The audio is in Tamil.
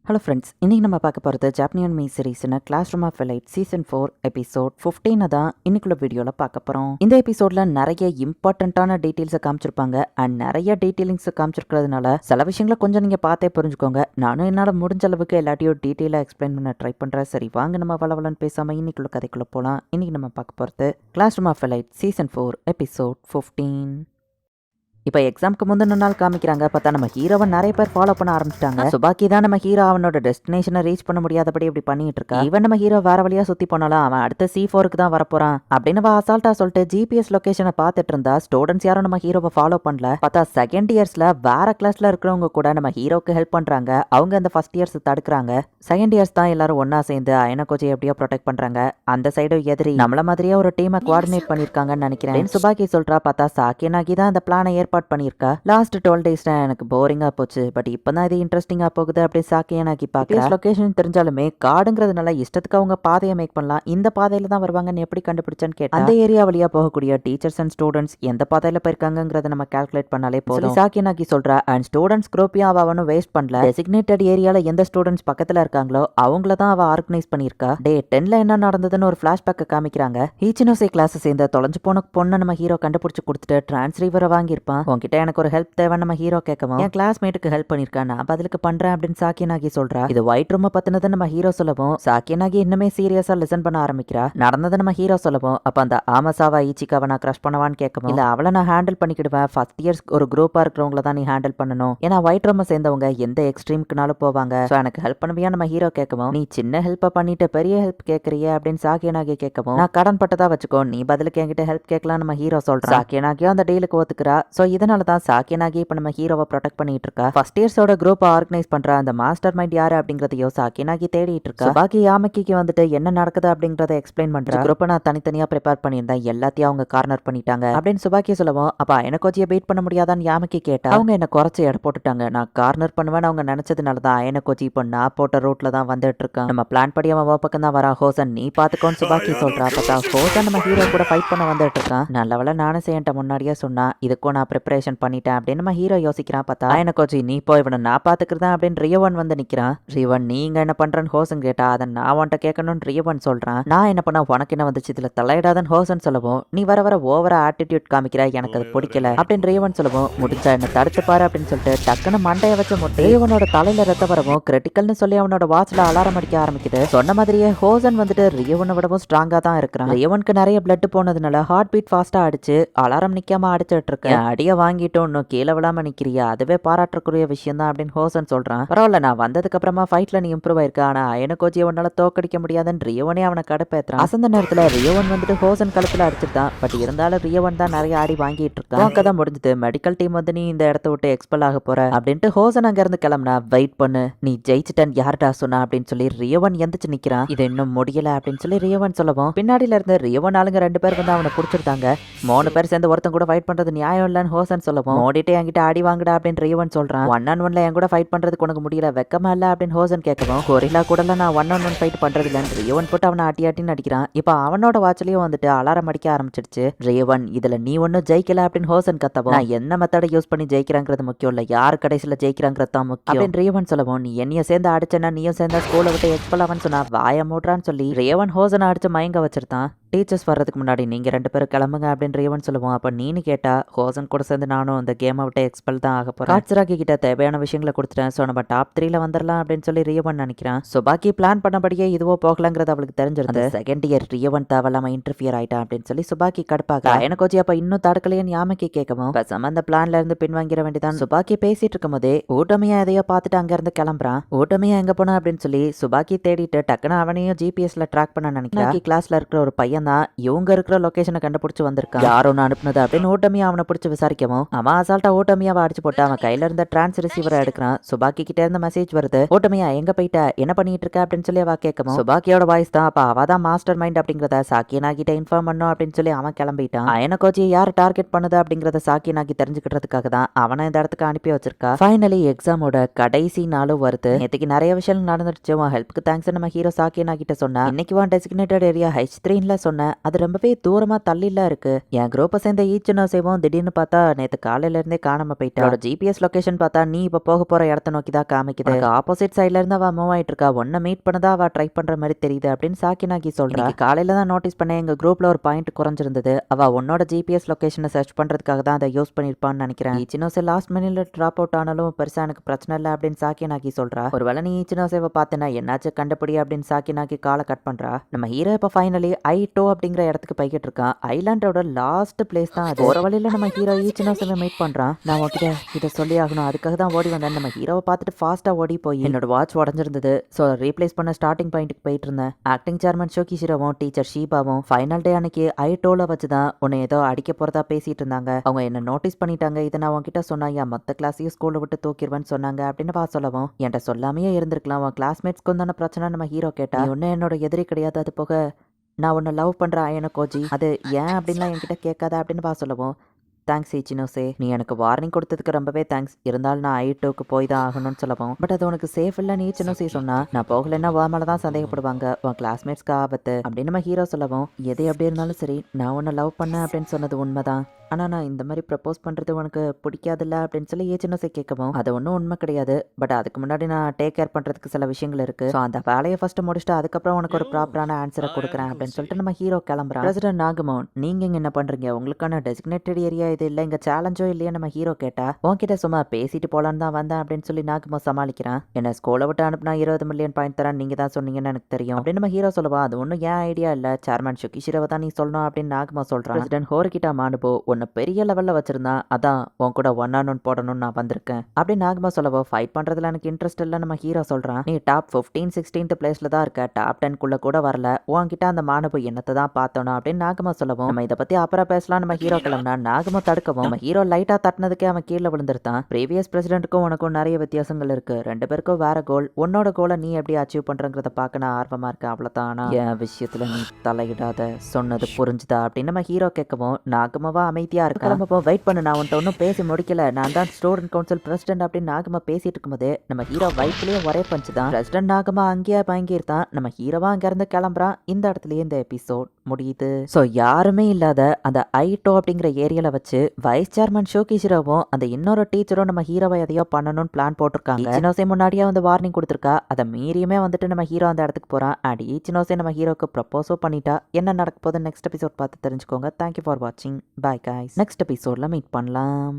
ஹலோ ஃப்ரெண்ட்ஸ், இன்னைக்கு நம்ம பார்க்க போகிறது ஜாப்பனியன் மீ சீரீஸ்னு class room of elite season 4 episode 15 தான் இன்னைக்குள்ள வீடியோவில் பார்க்க போகிறோம். இந்த எபிசோடில் நிறைய இம்பார்ட்டண்ட்டான டீட்டெயில்ஸை காமிச்சிருப்பாங்க அண்ட் நிறைய டீட்டெயிலிங்ஸை காமிச்சிருக்கிறதுனால சில விஷயங்களை கொஞ்சம் நீங்கள் பார்த்தே புரிஞ்சுக்கோங்க. நானும் என்னால் முடிஞ்ச அளவுக்கு எல்லாத்தையும் டீட்டெயிலாக எக்ஸ்பிளைன் பண்ண ட்ரை பண்ணுறேன். சரி வாங்க நம்ம வளவலன்னு பேசாமல் இன்னைக்குள்ள கதைக்குள்ளே போகலாம். இன்னைக்கு நம்ம பார்க்க போகிறது class room of elite season 4 episode 15. இப்போ எக்ஸாம்க்கு முந்தின நாள் காமிக்கிறாங்க. பார்த்தா நம்ம ஹீரோவை நிறைய பேர் ஃபாலோ பண்ண ஆரம்பிச்சிட்டாங்க. சுபாக்கி தான் நம்ம ஹீரோ அவனோட டெஸ்டினேஷனை ரீச் பண்ண முடியாதபடி இப்படி பண்ணிட்டு இருக்கா. இவன் நம்ம ஹீரோ வேற வழியா சுத்தி போனாலும் அவன் அடுத்த C4க்கு தான் வரப்போறான் அப்படின்னு அசால்ட்டா சொல்லிட்டு GPS லொகேஷனை பார்த்துட்டு இருந்தா ஸ்டூடெண்ட்ஸ் யாரும் நம்ம ஹீரோவை ஃபாலோ பண்ணல. பார்த்தா செகண்ட் இயர்ஸ்ல வேற கிளாஸ்ல இருக்கிறவங்க கூட நம்ம ஹீரோக்கு ஹெல்ப் பண்றாங்க. அவங்க அந்த ஃபர்ஸ்ட் இயர்ஸ் தடுக்கிறாங்க. செகண்ட் இயர்ஸ் தான் எல்லாரும் ஒன்னா சேர்ந்து அயன கோச்சை எப்படியோ ப்ரொடெக்ட் பண்றாங்க. அந்த சைடு எதிரி நம்மள மாதிரியே ஒரு டீமை கோஆர்டினேட் பண்ணிருக்காங்கன்னு நினைக்கிறேன். சுபாக்கி சொல்றா. பார்த்தா சாக்கியனாகி தான் அந்த பிளானை ஏற்பாடு பண்ணிருக்கா. லாஸ்ட் 12 days எனக்கு போரிங்கா போச்சு, பட் இப்பதான் இது இன்ட்ரெஸ்டிங்கா போகுது அப்படி சாக்கியனாகி பாக்க. லொகேஷன் தெரிஞ்சாலுமே காடுங்கிறதுனால இஷ்டத்துக்கு அவங்க பாதையை மேக் பண்ணலாம். இந்த பாதையில தான் வருவாங்கன்னு எப்படி கண்டுபிடிச்சான்னு கேட்டா அந்த ஏரியா வழியா போகக்கூடிய டீச்சர்ஸ் அண்ட் ஸ்டூடெண்ட்ஸ் எந்த பாதையில போயிருக்காங்கிறத நம்ம கால்குலேட் பண்ணாலே போதும். சாக்கியனாகி சொல்றா. அண்ட் ஸ்டூடெண்ட்ஸ் குரூப்பையும் அவனும் வேஸ்ட் பண்ணல. டெசிக்னேட்டட் ஏரியால எந்த ஸ்டூடெண்ட்ஸ் பக்கத்துல இருக்காங்களோ அவங்கள தான் அவ ஆர்கனைஸ் பண்ணிருக்கா. டே 10ல என்ன நடந்ததுன்னு ஒரு பிளாஷ்பேக் காமிக்கிறாங்க. ஹீச்சினோசே கிளாஸ் சேர்ந்த தொலைஞ்சு போன பொண்ணை நம்ம ஹீரோ கண்டுபிடிச்சு கொடுத்துட்டு டிரான்ஸ்ரீவரை வாங்கியிருப்பான். உங்ககிட்ட எனக்கு ஒரு ஹெல்ப் தேவை நம்ம ஹீரோ கேட்கவும் என் கிளாஸ்மேட்டுக்கு ஹெல்ப் பண்ணிருக்கேன், நான் பதிலுக்கு பண்றேன் அப்படின்னு சாக்கியனாகி சொல்றா. இது ஒயிட் ரூம் பத்தினது நம்ம ஹீரோ சொல்லவும் சாக்கியனாகி இன்னுமே சீரியஸா லிசன் பண்ண ஆரம்பிக்கிறா. நடந்தது நம்ம ஹீரோ சொல்லவும் அப்ப அந்த ஆமசாவா ஈச்சிக்காவை நான் கிரஷ் பண்ணவான்னு கேட்கவும் இல்ல அவளை நான் ஹேண்டில் பண்ணிக்கிடுவேன். ஃபர்ஸ்ட் இயர்ஸ் ஒரு குரூப்பா இருக்கிறவங்கள தான் நீ ஹேண்டில் பண்ணணும். ஏன்னா ஒயிட் ரூம் சேர்ந்தவங்க எந்த எக்ஸ்ட்ரீம்க்குனாலும் போவாங்க. சோ எனக்கு ஹெல்ப் பண்ணுவியா நம்ம ஹீரோ கேட்கவும் நீ சின்ன ஹெல்ப் பண்ணிட்டு பெரிய ஹெல்ப் கேட்கறிய அப்படின்னு சாக்கியனாகி கேட்கவும் நான் கடன் பட்டதா வச்சுக்கோ, நீ பதிலுக்கு என்கிட்ட ஹெல்ப் கேட்கலாம் நம்ம ஹீரோ சொல்றான். சாக்கியனாகியும் அந்த டீலுக்கு ஒத்துக்கிறா. சோ இதனால தான் சாக்கியனாகி இப்ப நம்ம ஹீரோவை ப்ரொடெக்ட் பண்ணிட்டு இருக்கா. ஃபர்ஸ்ட் இயர்ஸோட குரூப் ஆர்கனைஸ் பண்ற அந்த மாஸ்டர் மைண்ட் யாரு அப்படிங்கறதையோ சாக்கியனாகி தேடிட்டு இருக்கா. பாக்கி யாமக்கிக்கு வந்துட்டு என்ன நடக்குது அப்படிங்கறத எக்ஸ்பிளைன் பண்ற. குரூப்பை நான் தனித்தனியா ப்ரிப்பேர் பண்ணியிருந்தேன், எல்லாத்தையும் அவங்க கார்னர் பண்ணிட்டாங்க அப்படின்னு சுபாக்கி சொல்லவும் அப்ப அயனகோச்சியை பீட் பண்ண முடியாதான்னு யாமக்கி கேட்டா அவங்க என்ன குறைச்சி எடை போட்டுட்டாங்க. நான் கார்னர் பண்ணுவேன்னு அவங்க நினைச்சதுனாலதான் அயனகோச்சி இப்போ நான் போட்ட ரூட்ல தான் வந்துட்டு இருக்கான். நம்ம பிளான் படி அவன் பக்கம் தான் வரா. ஹோசன் நீ பாத்துக்கோன்னு சுபாக்கி சொல்றா. பார்த்தா ஹோசன் நம்ம ஹீரோ கூட ஃபைட் பண்ண வந்துட்டு இருக்கான். நல்லவள நானும் செய்யட்ட முன்னாடியே சொன்னா இதுக்கும் நான் ப்ரிப்பரேஷன் பண்ணிட்டேன் அப்படின்னு நம்ம ஹீரோ யோசிக்கிறான். பார்த்தா அயனகோச்சி நீ போய் இவனை நான் பாத்துக்கிறேன் அப்படின்னு ரியவன் வந்து நிக்கிறான். ரியவன் நீங்க என்ன பண்றேன்னு ஹோசன் கேட்டா அதை நான் உன்ட்ட கேட்கணும்னு ரியவன் சொல்றான். நான் என்ன பண்ண உனக்கு என்ன வந்துச்சு இதுல தலையிடாதன்னு ஹோசன் சொல்லவும் நீ வர வர ஓவரா ஆட்டிடியூட் காமிக்கிற, எனக்கு அது பிடிக்கல அப்படின்னு ரியவன் சொல்லவும் முடிஞ்சா என்ன தடுத்து பாரு அப்படின்னு சொல்லிட்டு டக்குன்னு மண்டைய வச்ச முட்டை ரியவனோட தலையில ரத்த வரவும் கிரிட்டிக்கல்னு சொல்லி அவனோட வாட்ச்ல அலாரம் அடிக்க ஆரம்பிக்குது. சொன்ன மாதிரியே ஹோசன் வந்துட்டு ரியவனை விடவும் ஸ்ட்ராங்கா தான் இருக்கிறான். ரியவனுக்கு நிறைய பிளட் போனதுனால ஹார்ட் பீட் ஃபாஸ்டா அடிச்சு அலாரம் நிக்காம அடிச்சிட்டு இருக்க. அடிய வாங்கிட்டோம் இன்னும் கீழே விழாம நிக்கிறியா, அதுவே பாராட்டக்கூடிய விஷயம் தான் அப்படின்னு ஹோசன் சொல்றான். பரவாயில்ல நான் வந்ததுக்கு அப்புறமா ஃபைட்ல நீ இம்ப்ரூவ் ஆயிருக்க, ஆனா அயனகோச்சியை உன்னால தோக்கடிக்க முடியாதுன்னு ரியவனே அவனை கடுப்பேத்துறான். அசந்த நேரத்துல ரியவன் வந்துட்டு ஹோசன் கழுத்துல அடிச்சிருந்தான். பட் இருந்தாலும் ரியவன் தான் நிறைய ஆடி வாங்கிட்டு இருக்கான். கதை முடிஞ்சது. மெடிக்கல் டீம் வந்து நீ இந்த இடத்த விட்டு எக்ஸ்பெல் ஆக போற அப்படின்ட்டு ஹோசன் அங்க இருந்து கிளம்புனா. வெயிட் பண்ணு, நீ ஜெயிச்சிட்டன் யார்டா சொன்னா அப்படின்னு சொல்லி ரியவன் எந்திரிச்சு நிக்கிறான். இது இன்னும் முடியல அப்படின்னு சொல்லி ரியவன் சொல்லவும் பின்னாடியில இருந்து ரியவன் ஆளுங்க 2 பேர் வந்து அவனை பிடிச்சிருந்தாங்க. 3 பேர் சேர்ந்து ஒருத்தன் கூட ஃபைட் பண்றது நியாயம் இல்லன்னு ஹோசன் சொல்லவும் ஓடிட்டு என்கிட்ட ஆடி வாங்கடா அப்படின்னு ரியவன் சொல்றான். 1-on-1ல என் கூட ஃபைட் பண்றதுக்கு உனக்கு முடியல, வெக்கமா இல்ல அப்படின்னு ஹோசன் கேட்கவும் கொரில்லா கூட நான் 1-on-1 ஃபைட் பண்றது இல்லன்னு ரியவன் போட்டு அவனை ஆட்டி ஆட்டின்னு அடிக்கிறான். இப்ப அவனோட வாட்ச்லயும் வந்துட்டு அலாரம் அடிக்க ஆரம்பிச்சிருச்சு. ரியவன் இதுல நீ ஒன்னும் ஜெயிக்கல அப்படின்னு ஹோசன் கத்தவும் நான் என்ன மெத்தட யூஸ் பண்ணி ஜெயிக்கிறாங்கிறது முக்கியம் இல்ல, யார் கடைசியில ஜெயிக்கிறாங்கிறது தான் முக்கியம் அப்படின்னு ரியவன் சொல்லவும் நீ என்னைய சேர்ந்து அடிச்சனா நீயும் சேர்ந்தா ஸ்கூலை விட்டு எக்ஸ்பெல் ஆவன்னு சொன்னா வாய மூடுறான்னு சொல்லி ரியவன் ஹோசனை அடிச்சு மயங்க வச்சிருந்தான். டீச்சர்ஸ் வர்றதுக்கு முன்னாடி நீங்க 2 பேரும் கிளம்புங்க அப்படின்னு ரியவன் சொல்லுவோம். அப்ப நீனு கேட்டா ஹோசன் கூட சேர்ந்து நானும் இந்த கேமை விட்டு எக்ஸ்பெல் தான் ஆக போறேன். காட்சராக்கி கிட்ட தேவையான விஷயங்களை கொடுத்துட்டேன். சோ நம்ம டாப் 3ல வந்துடலாம் அப்படின்னு சொல்லி ரியவன் நினைக்கிறான். சுபாக்கி பிளான் பண்ணபடியே இதுவோ போகலங்கிறது அவளுக்கு தெரிஞ்சிருது. செகண்ட் இயர் ரியவன் தேவையில்லாம இன்டர்ஃபியர் ஆயிட்டான் அப்படின்னு சொல்லி சுபாக்கி கடுப்பாக எனக்கு வச்சு அப்ப இன்னும் தடுக்கலையன்னு யாமக்கி கேட்கவும் பேசாம அந்த பிளான்ல இருந்து பின்வாங்கிட வேண்டியதான். சுபாக்கி பேசிட்டு இருக்கும் போதே ஊட்டமையா எதையோ பார்த்துட்டு அங்க இருந்து கிளம்புறான். ஊட்டமையா எங்க போனா அப்படின்னு சொல்லி சுபாக்கி தேடிட்டு டக்குன்னு அவனையும் GPSல ட்ராக் பண்ண நினைக்கிறான். கிளாஸ்ல இருக்கிற ஒரு பையன் தான் இவங்க இருக்கிற லொகேஷனை கண்டுபிடிச்சு வந்திருக்கான். யார் ஒன்னு அனுப்புனது அப்படின்னு ஊட்டமியா அவனை பிடிச்சி விசாரிக்கவும் அவன் அசால்ட்டா ஊட்டமியாவை அடிச்சு போட்டு அவன் கையில இருந்த டிரான்ஸ் ரிசீவரை எடுக்கிறான். சுபாக்கி கிட்ட இருந்த மெசேஜ் வருது. ஊட்டமியா எங்க போயிட்ட, என்ன பண்ணிட்டு இருக்க அப்படின்னு சொல்லி அவ கேட்கவும் சுபாக்கியோட வாய்ஸ் தான். அப்ப அவ தான் மாஸ்டர் மைண்ட் அப்படிங்கறத சாக்கியனாகிட்ட இன்ஃபார்ம் பண்ணும் அப்படின்னு சொல்லி அவன் கிளம்பிட்டான். அயனகோச்சி யார் டார்கெட் பண்ணுது அப்படிங்கறத சாக்கியனாகி தெரிஞ்சுக்கிறதுக்காக தான் அவனை இந்த இடத்துக்கு அனுப்பி வச்சிருக்கா. ஃபைனலி எக்ஸாமோட கடைசி நாளும் வருது. நேற்றுக்கு நிறைய விஷயம் நடந்துருச்சு. ஹெல்ப்புக்கு தேங்க்ஸ் நம்ம ஹீரோ சாக்கியனாகிட்ட சொன்னா. இன்னைக்கு டெசிக்னேட்டட் ஏரியா H3ல சொன்னா சொன்னேன், அது ரொம்பவே தூரமா தள்ளிலாம் இருக்கு. என் குரூப்பை சேர்ந்த ஈச்சனோ சேவும் திடீர்னு பார்த்தா நேத்து காலையில இருந்தே காணாம போயிட்டா. ஜிபிஎஸ் லொகேஷன் பார்த்தா நீ இப்ப போக போற இடத்த நோக்கி தான் காமிக்குது. ஆப்போசிட் சைட்ல இருந்து அவ மூவ் ஆயிட்டு இருக்கா. ஒன்ன மீட் பண்ணதா அவ ட்ரை பண்ற மாதிரி தெரியுது அப்படின்னு சாக்கினாகி சொல்றா. காலையில தான் நோட்டீஸ் பண்ண எங்க குரூப்ல ஒரு பாயிண்ட் குறைஞ்சிருந்தது. அவ உன்னோட ஜிபிஎஸ் லொகேஷனை சர்ச் பண்றதுக்காக தான் அதை யூஸ் பண்ணிருப்பான்னு நினைக்கிறேன். ஈச்சினோசே லாஸ்ட் மினிட்ல டிராப் அவுட் ஆனாலும் பெருசா எனக்கு பிரச்சனை இல்லை அப்படின்னு சாக்கினாகி சொல்றா. ஒருவேளை நீ ஈச்சினோசேவை பார்த்தேன்னா என்னாச்சு கண்டுபிடி அப்படின்னு சாக்கினாகி காலை கட் பண்றா. நம்ம ஹீரோ இப்ப ஃபைனலி ஐட்டோ அப்படிங்கிற இடத்துக்கு போய்கிட்டு இருக்கான். ஐலாண்டோட லாஸ்ட் பிளேஸ் தான் அது. ஒரு வழியில நம்ம ஹீரோ ஈச்சினோசேவை மீட் பண்றான். நான் உன்கிட்ட இதை சொல்லி ஆகணும், அதுக்காக தான் ஓடி வந்தேன். நம்ம ஹீரோவை பார்த்துட்டு ஃபாஸ்டா ஓடி போய் என்னோட வாட்ச் உடஞ்சிருந்தது. ஸோ ரீப்ளேஸ் பண்ண ஸ்டார்டிங் பாயிண்ட்டுக்கு போயிட்டு இருந்தேன். ஆக்டிங் சேர்மன் ஷோகிஷிரோவும் டீச்சர் ஷீபாவும் ஃபைனல் டே அன்னைக்கு ஐட்டோல வச்சுதான் உன்னை ஏதோ அடிக்க போறதா பேசிட்டு இருந்தாங்க. அவங்க என்ன நோட்டீஸ் பண்ணிட்டாங்க. இதை நான் உன்கிட்ட சொன்னா என் மொத்த கிளாஸையும் ஸ்கூல்ல விட்டு தூக்கிடுவேன்னு சொன்னாங்க அப்படின்னு வா சொல்லவும் என்கிட்ட சொல்லாமையே இருந்திருக்கலாம். உன் கிளாஸ்மேட்ஸ்க்கு தான பிரச்சனை நம்ம ஹீரோ கேட்டா. ஒன்னும் என்னோட எதிரி கிடையாது. அது போக நான் உன்னை லவ் பண்றேன் அயன கோஜி. அது ஏன் அப்படின்லாம் என்கிட்ட கேட்காத அப்படின்னு வா சொல்லவும் தேங்க்ஸ் ஈச்சினோசே, நீ எனக்கு வார்னிங் கொடுத்ததுக்கு ரொம்பவே தேங்க்ஸ். இருந்தாலும் நான் ஐட்டோக்கு போய் தான் ஆகணும்னு சொல்லவும் பட் அது உனக்கு சேஃப் இல்லைன்னு ஈச்சினோசே சொன்னா நான் போகலைன்னா வா மேலே தான் சந்தேகப்படுவாங்க. உன் கிளாஸ்மேட்ஸ்க்கு ஆபத்து அப்படின்னு நம்ம ஹீரோ சொல்லவும் எது எப்படி இருந்தாலும் சரி நான் உன்னை லவ் பண்ணேன் அப்படின்னு சொன்னது உண்மைதான். ஆனால் நான் இந்த மாதிரி ப்ரப்போஸ் பண்ணுறது உனக்கு பிடிக்காதுல்ல அப்படின்னு சொல்லி ஈச்சினோசே கேட்கவும் அது ஒன்றும் உண்மை கிடையாது. பட் அதுக்கு முன்னாடி நான் டேக் கேர் பண்ணுறதுக்கு சில விஷயங்கள் இருக்கு. ஸோ அந்த வேலையை ஃபர்ஸ்ட் முடிச்சுட்டு அதுக்கப்புறம் உனக்கு ஒரு ப்ராப்பரான ஆன்சரை கொடுக்குறேன் அப்படின்னு சொல்லிட்டு நம்ம ஹீரோ கிளம்புறான். பிரசிடென்ட் நாகமோன், நீங்க இங்க என்ன பண்றீங்க? உங்களுக்கான டெசிக்னேட்டட் ஏரியா இது இல்லை, இங்க சேலஞ்சோ இல்லையா? நம்ம ஹீரோ கேட்டா உன்கிட்ட சும்மா பேசிட்டு போலான்னு தான் வந்தேன் அப்படின்னு சொல்லி நாகமோ சமாளிக்கிறான். என்ன ஸ்கூலை விட்டு அனுப்புனா 20 மில்லியன் பாயிண்ட் தரேன் நீங்க தான் சொன்னீங்கன்னு எனக்கு தெரியும் அப்படின்னு நம்ம ஹீரோ சொல்லுவா. அது ஒன்றும் ஏன் ஐடியா இல்லை, சேர்மன் ஷுகிஷிரோவை தான் நீ சொல்லணும் அப்படின்னு நாகமோ சொல்றான். பிரசிடென்ட் ஹோரிகிட்டா மானுபோ பெரிய லெவல்ல வச்சிருந்தா அதான் உன் கூட 1-on-1 போடணும்னு நான் வந்திருக்கேன் அப்படின்னு நாகமா சொல்லவோ ஃபைட் பண்றதுல எனக்கு இன்ட்ரெஸ்ட் இல்லை நம்ம ஹீரோ சொல்றான். நீ டாப் 15-16th பிளேஸ்ல தான் இருக்க, டாப் 10 குள்ள கூட வரல. உன்கிட்ட அந்த மானுபு என்னத்தை தான் பார்த்தோம் அப்படின்னு நாகமா சொல்லவும் நம்ம இதை பத்தி அப்புறம் பேசலாம் நம்ம ஹீரோ கிளம்புனா நாகமா தடுக்கவும் நம்ம ஹீரோ லைட்டா தட்டினதுக்கே அவன் கீழே விழுந்துருத்தான். ப்ரீவியஸ் பிரசிடென்ட்டுக்கும் உனக்கும் நிறைய வித்தியாசங்கள் இருக்கு. ரெண்டு பேருக்கும் வேற கோல். உன்னோட கோலை நீ எப்படி அச்சீவ் பண்றங்கிறத பார்க்க நான் ஆர்வமா இருக்கேன், அவ்வளவுதான். என் விஷயத்துல நீ தலையிடாத, சொன்னது புரிஞ்சுதா அப்படின்னு நம்ம ஹீரோ கேட்கவும் நாகமாவா அமைதியா இருக்கு. கிளம்பவும் வெயிட் பண்ணு, நான் உன்ட்ட ஒன்றும் பேசி முடிக்கல, நான் தான் ஸ்டூடெண்ட் கவுன்சில் பிரசிடென்ட் அப்படின்னு நாகமா பேசிட்டு இருக்கும்போது நம்ம ஹீரோ வயிற்றுலயே ஒரே பஞ்சு தான். பிரசிடென்ட் நாகமா அங்கேயே பயங்கிருந்தான். நம்ம ஹீரோவா அங்க இருந்து கிளம்புறான். இந்த இடத்துலயே இந்த எபிசோட் முடியுது. ஸோ யாருமே இல்லாத அந்த ஐட்டோ அப்படிங்கிற ஏரியால வச்சு வைஸ் சேர்மன் ஷோகிஷிரோவும் அந்த இன்னொரு டீச்சரும் நம்ம ஹீரோவை எதையோ பண்ணணும்னு பிளான் போட்டிருக்காங்க. ஈச்சினோசே முன்னாடியே வந்து வார்னிங் கொடுத்துருக்கா. அதை மீறியுமே வந்துட்டு நம்ம ஹீரோ அந்த இடத்துக்கு போறான். அண்ட் ஈச்சினோசே நம்ம ஹீரோக்கு ப்ரப்போஸோ பண்ணிட்டா. என்ன நடக்க போகுது நெக்ஸ்ட் எபிசோட் பார்த்து தெரிஞ்சுக்கோங்க. தேங்க்யூ ஃபார் வாட்சிங். Bye guys. நெக்ஸ்ட் எபிசோட்ல மீட் பண்ணலாம்.